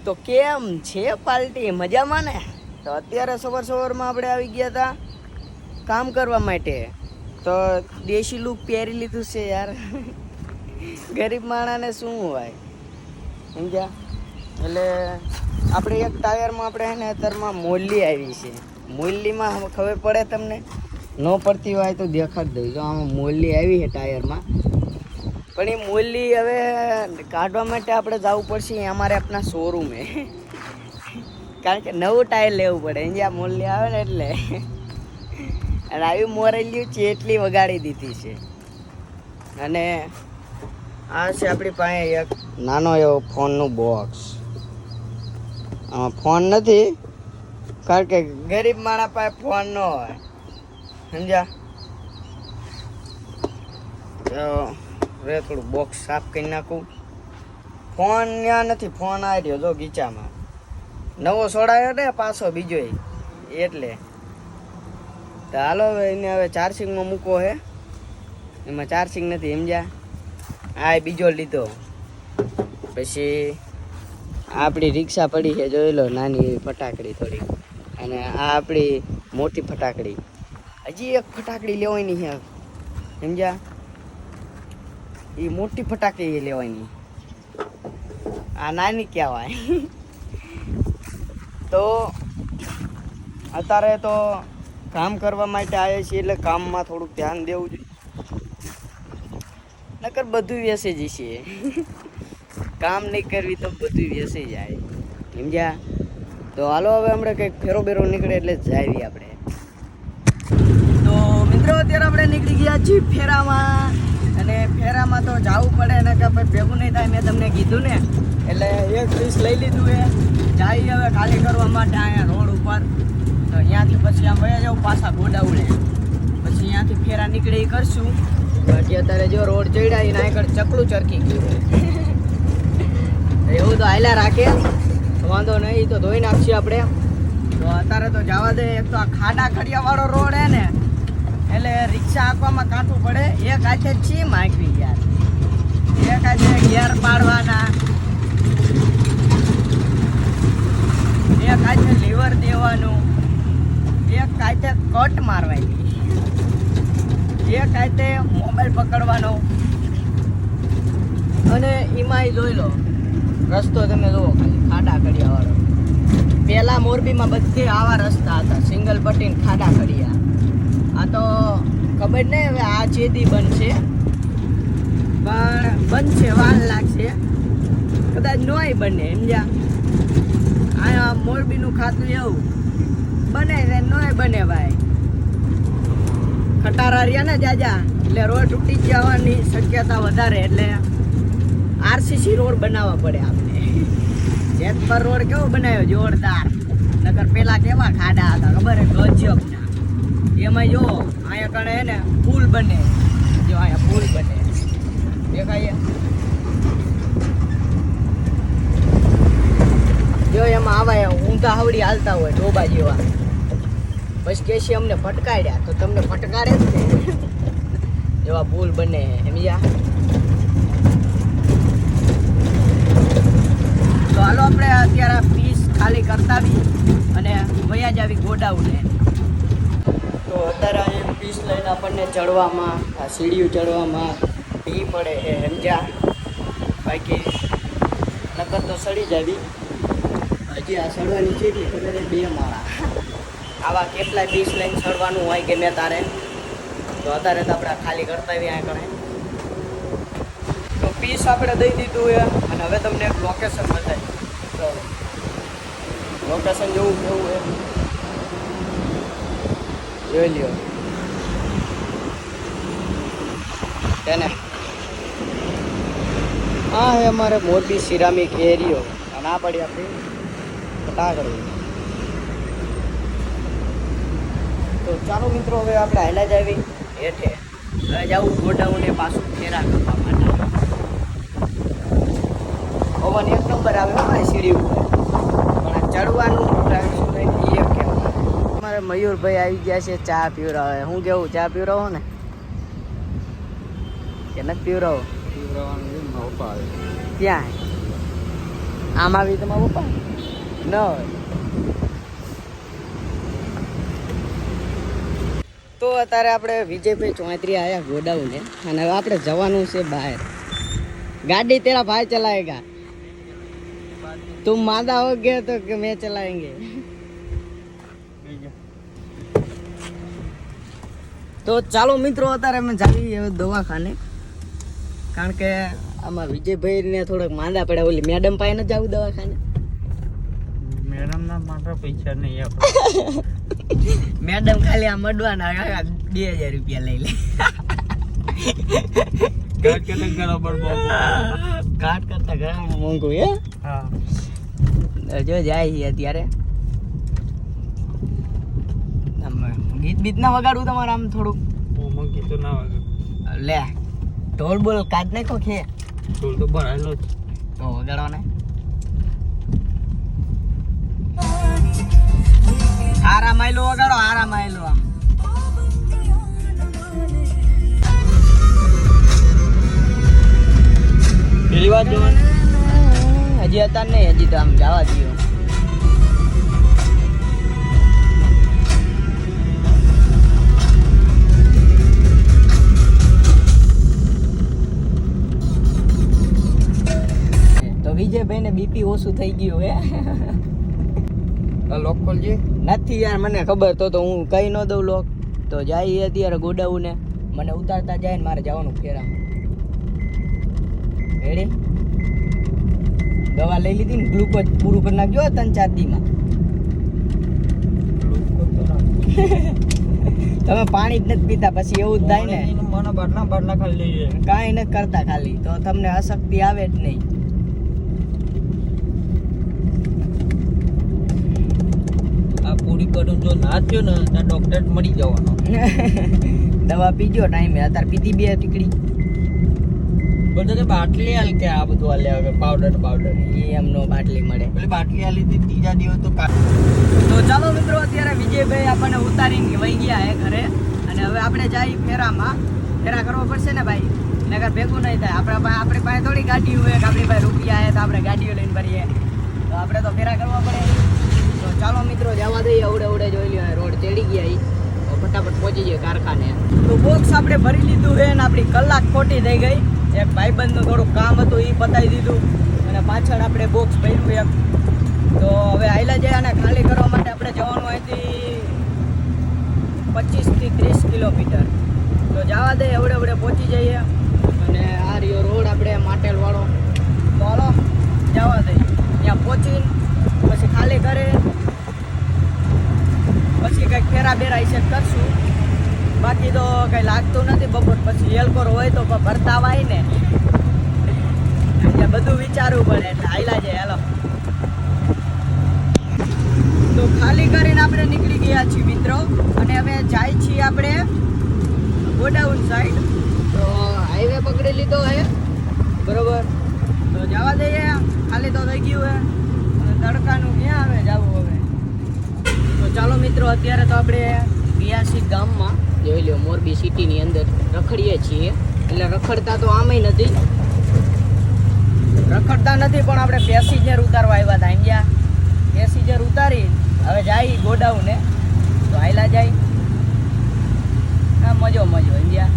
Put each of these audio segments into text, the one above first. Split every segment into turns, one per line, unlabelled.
તો કેમ છે પાર્ટી મજામાં ને? તો અત્યારે સવારમાં આપણે આવી ગયા હતા કામ કરવા માટે. તો દેશી લુક પહેરી લીધું છે યાર. ગરીબ માણસને શું હોય સમજ્યા. એટલે આપણે એક ટાયરમાં આપણે ને અત્યારમાં મોલ્લી આવી છે. મોલ્લીમાં ખબર પડે તમને? ન પડતી હોય તો દેખાડ દઉં. જો આમાં મોલ્લી આવી છે ટાયરમાં. પણ એ મોલ્લી હવે કાઢવા માટે આપણે જવું પડશે અમારે આપણા શોરૂમે. કારણ કે નવું ટાયર લેવું પડે જ્યાં મોલ્લી આવે ને એટલે. અને આવી મોરેલિયું ચેટલી વગાડી દીધી છે. અને આ છે આપણી પાસે એક નાનો એવો ફોનનું બોક્સ. આમાં ફોન નથી કારણ કે ગરીબ માણસ પાસે ફોન ન હોય સમજ્યા. હવે થોડું બોક્સ સાફ કરી નાખું. ફોન ત્યાં નથી, ફોન આવી રહ્યો જો ગીચામાં. નવો સોડાયો ને પાછો બીજો એટલે. તો હાલો હવે એને હવે ચાર્જિંગમાં મૂકો હે. એમાં ચાર્જિંગ નથી સમજ્યા. આ બીજો લીધો. પછી આપણી રિક્ષા પડી છે જોઈ લો, નાની એવી ફટાકડી થોડી. અને આ આપણી મોટી ફટાકડી. હજી એક ફટાકડી લેવાની છે સમજ્યા. એ મોટી ફટાકડી લેવાની, આ નાની કહેવાય. તો અત્યારે તો કામ કરવા માટે આવ્યા છીએ એટલે કામમાં થોડુંક ધ્યાન દેવું જોઈએ. નકર બધું વેસી જશે. કામ નહીં કરવી તો બધું વેસી જાય સમજ્યા. તો હાલો હવે હમણાં કંઈક ફેરો બેરો નીકળે એટલે જાવી આપણે. તો મિત્રો અત્યારે આપણે નીકળી ગયા છીએ ફેરામાં. અને ફેરામાં તો જવું પડે ને કે ભાઈ ભેગું નહીં થાય, મેં તમને કીધું ને. એટલે એક પીસ લઈ લીધું એ જાય હવે ખાલી કરવા માટે અહીંયા રોડ ઉપર. તો અહીંયાથી પછી આમ વયા જાઉં પાછા ગોડાઉને. પછી અહીંયાથી ફેરા નીકળે એ કરશું. બાકી અત્યારે જો રોડ ચડ્યા એને આગળ ચકલું ચરકી ગયું. એવું તો હાલ્યા રાખે વાંધો નહીં, તો ધોઈ નાખીએ આપણે. તો અત્યારે તો જવા દે. એક તો આ ખાડા ખડિયાવાળો રોડ હે ને એટલે રિક્ષા આંકવામાં કાઢવું પડે. એક હાથે ચીમ આંકવી યાર, એક હાથે ગેર પાડવાના, એક હાથે લીવર દેવાનું, એક હાથે કટ મારવાની, એક હાથે મોબાઈલ પકડવાનો. અને એમાંય જોઈ લો રસ્તો તમે જુઓ ખાલી ખાડા ખડિયાવાળો. પહેલાં મોરબીમાં બધે આવા રસ્તા હતા, સિંગલ પટ્ટી ખાડા ખડિયા. આ તો ખબર નહીં હવે આ ચેદી બનશે, પણ બનશે વાર લાગશે કદાચ નોય બને સમજ્યા. આ મોરબીનું ખાતું એવું બને ને નોય બને ભાઈ. ખટારા રહ્યા ને જાજા એટલે રોડ તૂટી જવાની શક્યતા વધારે. એટલે આરસીસી રોડ બનાવવા પડે આપણે. જેતપર રોડ કેવો બનાવ્યો જોરદાર. નકર પેલા કેવા ખાડા હતા ખબર હે ગજબના. એમાં જો અહીંયા કણે હે ને પુલ બને. જો અહીંયા પુલ બને દેખાય. જો એમાં આવા ઊંધા હવડી હાલતા હોય ડોબા જેવા. બસ કેસી અમને ફટકાડ્યા તો તમને ફટકારે જ ને. એવા પુલ બને સમજ્યા. તો હાલો આપણે અત્યારે પીસ ખાલી કરતા બી અને વયા જ આવી ગોડાઉને. તો અત્યારે એક પીસ લઈને આપણને ચડવામાં, આ સીડીઓ ચડવામાં ભી પડે છે સમજ્યા. બાકી નકર તો સડી જાવી. હજી આ સડવાની કેટલી ખબર છે? 2 માળા. આવા કેટલાય પીસ લઈને ચડવાનું હોય કે મેં તારે. તો અત્યારે તો આપણે ખાલી કરતા આવી આ કરે. તો પીસ આપણે દઈ દીધું છે અને હવે તમને એક લોકેશન બતાવી. તો લોકેશન જેવું કેવું છે જોઈ લ્યો તેને. હા હે અમારે મોરબી સિરામિક એરિયો. અને આ પડી આપણી ફટાકડી. તો ચાલો મિત્રો હવે આપણે હાલ્યા જ આવી હેઠે. હવે જવું ગોડાઉને પાછું ફેરા કરવા માટે. પવન એક નંબર આવે હોય સીડી ઉપર, પણ ચડવાનું શું થાય એ કહેવાય. અમારે મયુરભાઈ આવી ગયા છે ચા પીવડાવે. હું કેવું ચા પીવડાવો ને કે નથી પીવડાવો?
પીવડાવવાનું પપ્પા આવે
ક્યાં આમ આવી તમારા પપ્પા ન હોય. તો અત્યારે આપણે વિજયભાઈ ચોત્રી આયા ગોડાઉને અને હવે આપણે જવાનું છે બહાર. ગાડી તેરા ભાઈ ચલાએગા. તુમ માદા હો ગયા તો કે મેં ચલાएंगे. તો ચાલો મિત્રો અત્યારે અમે જાવી દવાખાને, કારણ કે આમાં વિજયભાઈ ને થોડાક માંદા પડ્યા. ઓલી મેડમ પાસે ન જવું દવાખાને?
મેડમ ના માટે પૈસા નહીં આપણે.
મેડમ ખાલી આ મડવાના 2000 રૂપિયા લઈ લે.
કાટ કરતા બરાબર
કાટ કરતા ઘણા મોંઘું હે.
હા
જો જાય છે અત્યારે. ગીત બીત ના વગાડવું તમારે આમ થોડુંક?
ગીત તો ના વાગે.
લે ઢોલ બોલ કાઢ નાખો ખે.
ઢોલ તો ભરાયેલો જ.
તો વગાડો ને. હારા માયલો વગાડો, હારા માયલો. આમ
પેલી વાત જોવાની
હજી અત્યારે નહીં, હજી તો આમ જવા દઈએ. તો વિજયભાઈ ને બીપી ઓછું થઈ ગયું હે.
લોકલ જે
નથી યાર, મને ખબર તો હું કઈ ન દઉં લોક. તો જાય અત્યારે ગોડાઉન ને મને ઉતારતા જાય ને મારે જવાનું ફેરા. રેડી? દવા લઈ લીધી ને, ગ્લુકોઝ પૂરું કરી નાખજો 3-4 દીમાં. તમે પાણી જ નથી પીતા પછી એવું જ થાય ને.
મને બાટલા ખાલી લઈએ,
કાંઈ નથી કરતા, ખાલી તો તમને અશક્તિ આવે જ નહીં.
આ પૂરી કરું જો ના થયો ને ત્યાં ડોક્ટર મળી જવાનો.
દવા પીજો ટાઈમે. અત્યારે પીધી 2 ટીકડી.
બધા બાટલી હાલ કે આ બધું હાલે હવે પાવડર
એ એમનો બાટલી મળે.
પેલી બાટલી હાલી હતી ત્રીજા દિવસ તો
તો ચાલો મિત્રો, અત્યારે વિજયભાઈ આપણને ઉતારીને વહી ગયા હે ઘરે, અને હવે આપણે જઈએ ફેરામાં. ફેરા કરવો પડશે ને ભાઈ, નગર ભેગું નહીં થાય. આપણી પાસે થોડી ગાડી હોય કે આપણી પાસે રૂપિયા આવે તો આપણે ગાડીઓ લઈને ભરીએ. તો આપણે તો ફેરા કરવા પડે. તો ચાલો મિત્રો જવા દઈએ. અવડે જોઈ લ્યો રોડ ચડી ગયા. તો ફટાફટ પહોંચી જઈએ કારખાને. તો બોક્સ આપણે ભરી લીધું છે ને આપણી કલાક ખોટી થઈ ગઈ. એક ભાઈબંધનું થોડુંક કામ હતું એ પતાવી દીધું, અને પાછળ આપણે બોક્સ ભર્યું એક. તો હવે આયલા જાય અને ખાલી કરવા માટે આપણે જવાનું અહીંથી 25 થી 30 કિલોમીટર. તો જવા દે, અવડે પહોંચી જઈએ. અને આ રહ્યો રોડ આપણે માટેલ વાળો. તો હાલો જવા દઈએ. ત્યાં પહોંચીને પછી ખાલી કરે, પછી કંઈક ફેરા બેરા હિસાબ કરશું. બાકી તો કંઈ લાગતું નથી. બપોર પછી એલકોર હોય તો ભરતા હોય ને, એટલે બધું વિચારવું પડે. એટલે હાયલા જાય. હાલો તો ખાલી કરીને આપણે નીકળી ગયા છીએ મિત્રો, અને હવે જાય છીએ આપણે ગોડાઉન સાઈડ. તો હાઈવે પકડી લીધો હે બરોબર. તો જવા દઈએ. ખાલી તો થઈ ગયું હે, તડકાનું ક્યાં આવે જવું હવે. તો ચાલો મિત્રો, અત્યારે તો આપણે ગયા છીએ ગામમાં. જોઈ લો, મોરબી સિટીની અંદર રખડીએ છીએ. એટલે રખડતા તો આમેય નથી, રખડતા નથી, પણ આપણે પેસેન્જર ઉતારવા આવ્યા હતા. અહીંયા પેસેન્જર ઉતારી હવે જાય ગોડાઉને. તો હાયલા જાય. મજો અહીંયા.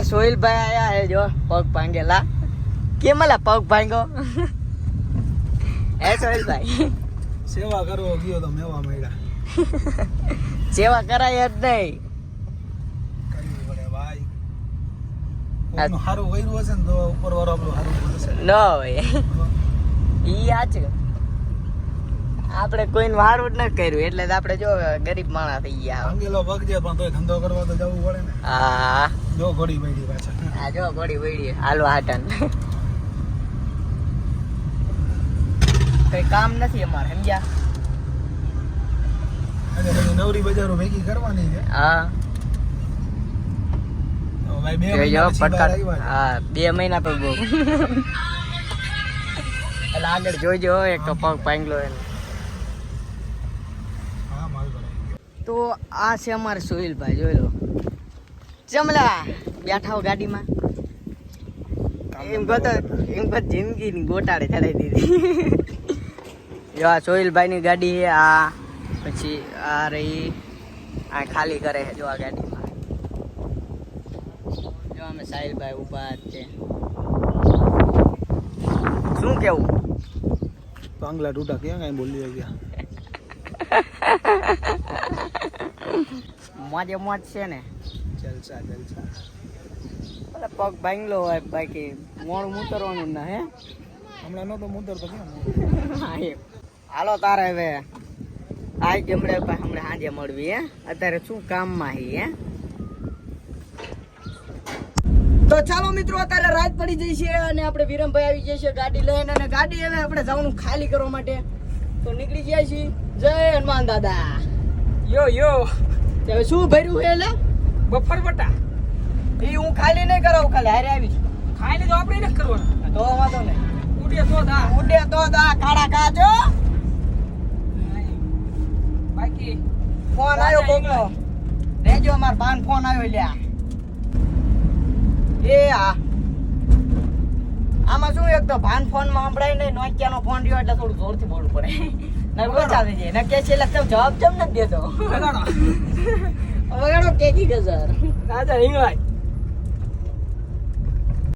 સોહિલભાઈ આયા હે, જો પગ ભાંગેલા. કેમ અલા પગ ભાંગો? હે સોહિલભાઈ,
સેવા કરવો ગયો તો મેવા મળ્યા.
સેવા કરાય જ નહીં.
કરવી પડે ભાઈ. કોઈનું સારું કર્યું હશે ને તો ઉપરવાળો આપણું સારું કરશે.
ન હોય ઈ આ છે. આપણે કોઈને વારું જ ન કર્યું એટલે જ આપણે જો ગરીબ માણસ થઈ ગયા
અંગેલો વગજે પણ તોય ધંધો કરવા તો જવું પડે ને.
હા
જો ઘોડી પડી પાછા.
આ જો ગોળી વળી હાલો હાટન કઈ કામ નથી અમારે સમજ્યા.
અને બધી નવરી બજારો ભેગી કરવાની છે.
હા
તો ભાઈ 2
જોજો
મહિના પછી બહાર
પટકાર
આવ્યા છે.
હા 2 મહિના પર બહુ એટલે આગળ જોઈજો એક તો પગ પાંગલો એને.
હા માલ ભરાઈ ગયો.
તો આ છે અમારે સોહિલભાઈ જોઈ લો ચમલા બેઠા હો ગાડીમાં એમ કહો જિંદગીની ગોટાળે ચડાવી દીધી. જો આ સોહિલભાઈની ગાડી છે આ પછી આ રહી આ ખાલી કરે છે જો આ ગાડીમાં. જો અમે સાહિલભાઈ ઊભા જ છે. શું કેવું
પાંગલા ટૂટા ક્યાં કઈ બોલી ગયા.
મોજે મોજ છે ને.
જલસા જલસા.
એટલે પગ ભાંગલો હોય બાકી મોડું ઉતરવાનું ના હે.
હમણાં નતો મુદ્દર તો કેમ
હા, એમ. હાલો તારે હવે આજ હમણાં સાંજે મળવી હે અત્યારે શું કામમાં હે. તો ચાલો મિત્રો અત્યારે રાત પડી જઈ છે અને આપણે વિરમભાઈ આવી જઈએ છે ગાડી લઈને અને ગાડી હવે આપણે જવાનું ખાલી કરવા માટે તો નીકળી ગયા છીએ. જય હનુમાન દાદા.
યો
હવે શું ભર્યું છે એટલે
બફર બટા
એ હું ખાલી નહીં કરાવું ખાલી હારે આવી છું.
ખાઈને તો આપણે નથી કરવાનું.
તો વાંધો નહીં
ઉડે તો દા
ઉડે તો દા કાળા કાચો
બાકી
ફોન આવ્યો કોકનો રેજો અમાર પાન ફોન આવ્યો લ્યા એ હા આમાં શું એક તો ભાન ફોન માં સંભળાય ને નોકિયાનો ફોન રહ્યો એટલે થોડું જોરથી બોલવું પડે ના બોચા થઈ જાય ના કે છે એટલે જવાબ કેમ નથી દેતો
લગાડો
વગાડો કેકી ગજર
રાજા હિંગળાય